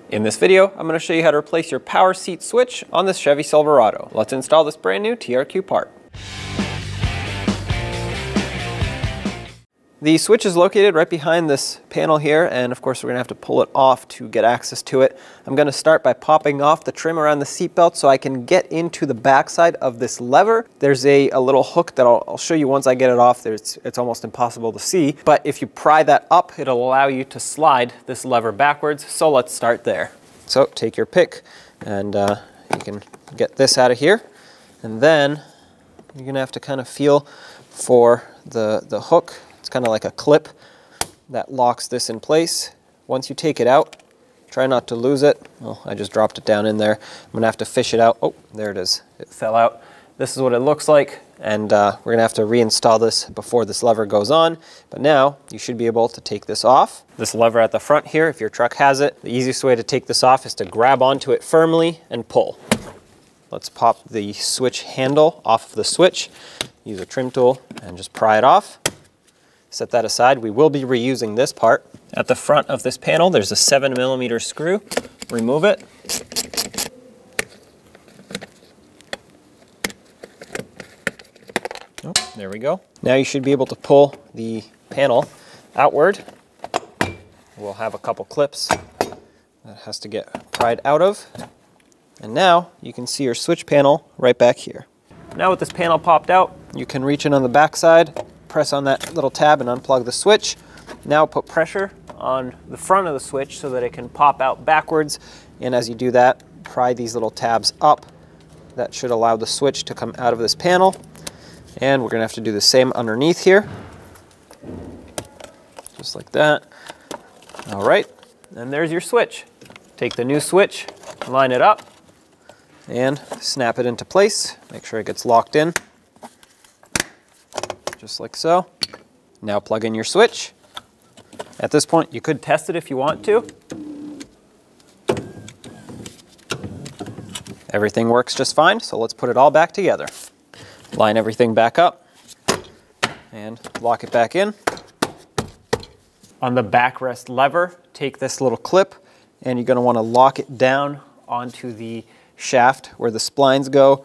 In this video, I'm going to show you how to replace your power seat switch on this Chevy Silverado. Let's install this brand new TRQ part. The switch is located right behind this panel here, and of course we're going to have to pull it off to get access to it. I'm going to start by popping off the trim around the seat belt so I can get into the backside of this lever. There's a little hook that I'll show you once I get it off. It's almost impossible to see, but if you pry that up, it'll allow you to slide this lever backwards. So let's start there. So take your pick and you can get this out of here, and then you're going to have to kind of feel for the hook. It's kind of like a clip that locks this in place. Once you take it out, try not to lose it. Well, I just dropped it down in there. I'm gonna have to fish it out. Oh, there it is. It fell out. This is what it looks like, and we're gonna have to reinstall this before this lever goes on. But now you should be able to take this off. This lever at the front here, if your truck has it, the easiest way to take this off is to grab onto it firmly and pull. Let's pop the switch handle off of the switch. Use a trim tool and just pry it off. Set that aside. We will be reusing this part. At the front of this panel, there's a 7mm screw. Remove it. Oh, there we go. Now you should be able to pull the panel outward. We'll have a couple clips that has to get pried out of. And now you can see your switch panel right back here. Now with this panel popped out, you can reach in on the back side, press on that little tab and unplug the switch. Now put pressure on the front of the switch so that it can pop out backwards. And as you do that, pry these little tabs up. That should allow the switch to come out of this panel. And we're gonna have to do the same underneath here. Just like that. All right, and there's your switch. Take the new switch, line it up, and snap it into place. Make sure it gets locked in. Just like so. Now plug in your switch. At this point, you could test it if you want to. Everything works just fine, so let's put it all back together. Line everything back up and lock it back in. On the backrest lever, take this little clip and you're going to want to lock it down onto the shaft where the splines go.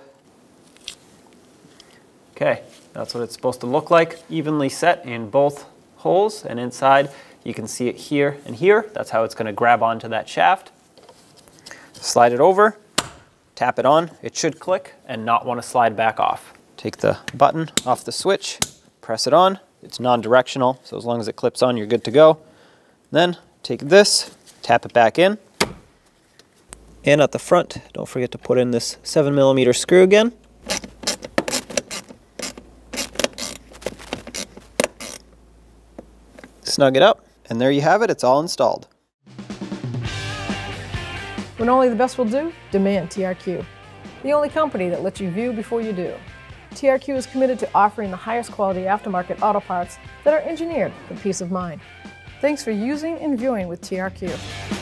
Okay. That's what it's supposed to look like, evenly set in both holes, and inside you can see it here and here. That's how it's going to grab onto that shaft. Slide it over, tap it on. It should click and not want to slide back off. Take the button off the switch, press it on. It's non-directional, so as long as it clips on, you're good to go. Then take this, tap it back in. And at the front, don't forget to put in this 7mm screw again. Snug it up, and there you have it. It's all installed. When only the best will do, demand TRQ. The only company that lets you view before you do. TRQ is committed to offering the highest quality aftermarket auto parts that are engineered for peace of mind. Thanks for using and viewing with TRQ.